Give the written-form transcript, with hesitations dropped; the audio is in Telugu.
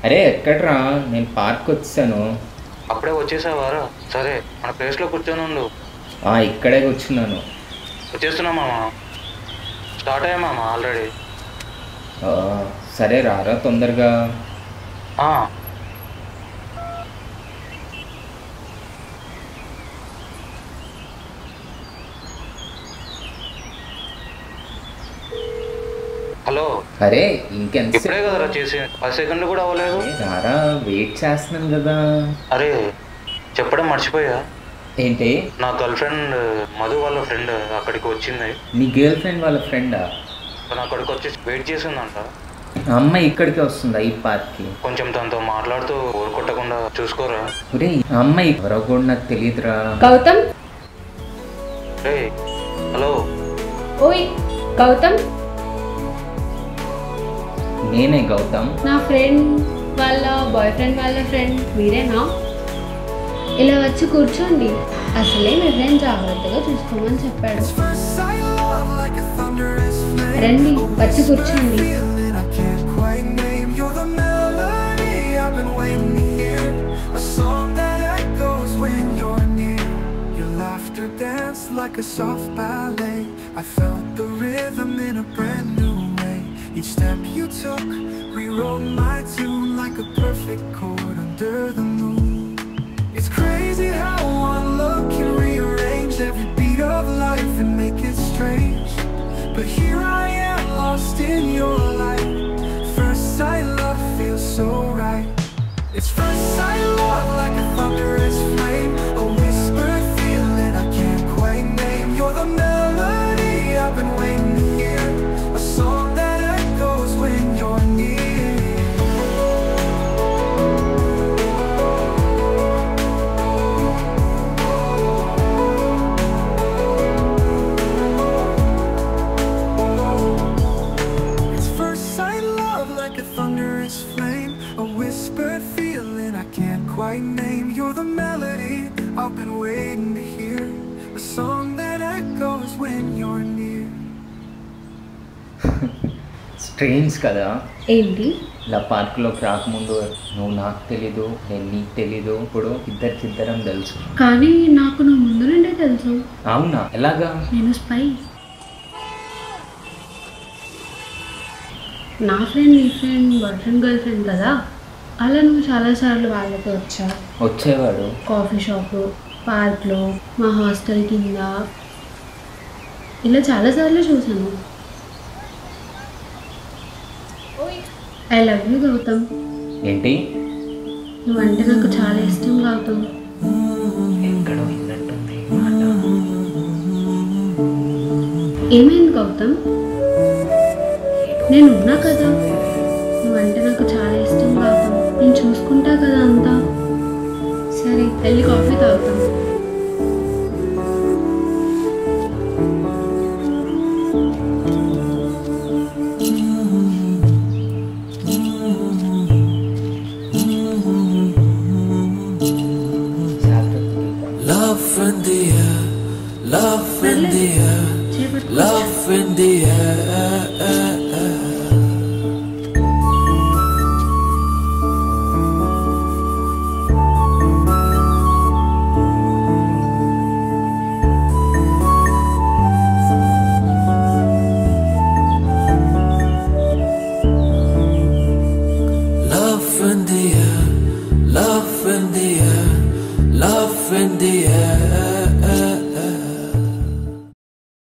అరే ఎక్కడ్రా? నేను పార్క్ వచ్చాను. అప్పుడే వచ్చేసావారా? సరే మన ప్లేస్లో కూర్చొని ఉండు. ఇక్కడే కూర్చున్నాను. వచ్చేస్తున్నా మామ. స్టార్ట్ అయ్యా మామ ఆల్రెడీ. సరే రారా తొందరగా. హలో. అరే ఇంకెంత ఇప్పుడే కదరా చేసి 10 సెకండ్లు కూడా అవ్వలేదు. రారా, వెయిట్ చేస్తున్నాను కదా. అరే చెప్పడం మర్చిపోయా. ఏంటి? నా గర్ల్ ఫ్రెండ్ మధు వాళ్ళ ఫ్రెండ్ అక్కడికి వచ్చింది. నీ గర్ల్ ఫ్రెండ్ వాళ్ళ ఫ్రెండా? తను అక్కడికి వచ్చి వెయిట్ చేసిందంట. అమ్మాయి ఇక్కడికి వస్తుందా ఈ పార్క్కి? కొంచెం తనతో మాట్లాడుతూ ఊరు కొట్టకుండా చూసుకోరా. ఒరే అమ్మాయి ఎవరో కూడా నాకు తెలియదురా. గౌతమ్. రే హలో. ఓయ్ గౌతమ్. నేనే గౌతమ్. నా ఫ్రెండ్ వాళ్ళ బాయ్ ఫ్రెండ్ వాళ్ళ ఫ్రెండ్ మీరేనా? ఇలా వచ్చి కూర్చోండి. అసలే మీ ఫ్రెండ్ జాగ్రత్తగా చూసుకోమని చెప్పాడు. రండి వచ్చి కూర్చోండి. Like a soft ballet, I felt the rhythm in a brand new way. Each step you took rewrote my tune like a perfect chord under the moon. It's crazy how one look can rearrange every beat of life and make it strange. But here I am lost in your light. First sight love feels so right. It's first sight love like a thunderous flame, a whispered feeling I can't quite name. You're the melody I've been waiting to hear, a song that echoes when you're near. It's first sight love like a thunderous flame, a whispered feeling I can't quite name. You're the melody I've been waiting to hear, a song that echoes when you're near. Strange కదా. ఏంటి? ఇలా పార్క్లోకి రాకముందు నువ్వు నాకు తెలీదు, నేను నీకు తెలీదు. ఇప్పుడు ఇద్దరికిద్దరం తెలుసు. కానీ నాకు నువ్వు ముందు నుండే తెలుసు. అవునా? ఎలాగా? నేను స్పై. నా ఫ్రెండ్ నీ friend boy friend girl friend కదా, అలా నువ్వు చాలాసార్లు వాళ్ళతో వచ్చేవాడు. కాఫీ షాపు, పార్క్లో, మా హాస్టల్ కింద, ఇలా చాలాసార్లు చూసాను. I love you Gautam. ఏంటి? నువ్వంటే నాకు చాలా ఇష్టం గౌతమ్. ఎక్కడో విన్నట్టుంది మాట. ఏమైంది గౌతమ్? నేను ఉన్నా కదా. నువ్వంటే నాకు చాలా ఇష్టం గౌతమ్. నేను చూసుకుంటా కదా అంతా. సరే వెళ్ళి కాఫీ తాగుతాం. Love in the air, love in the air, love in the air.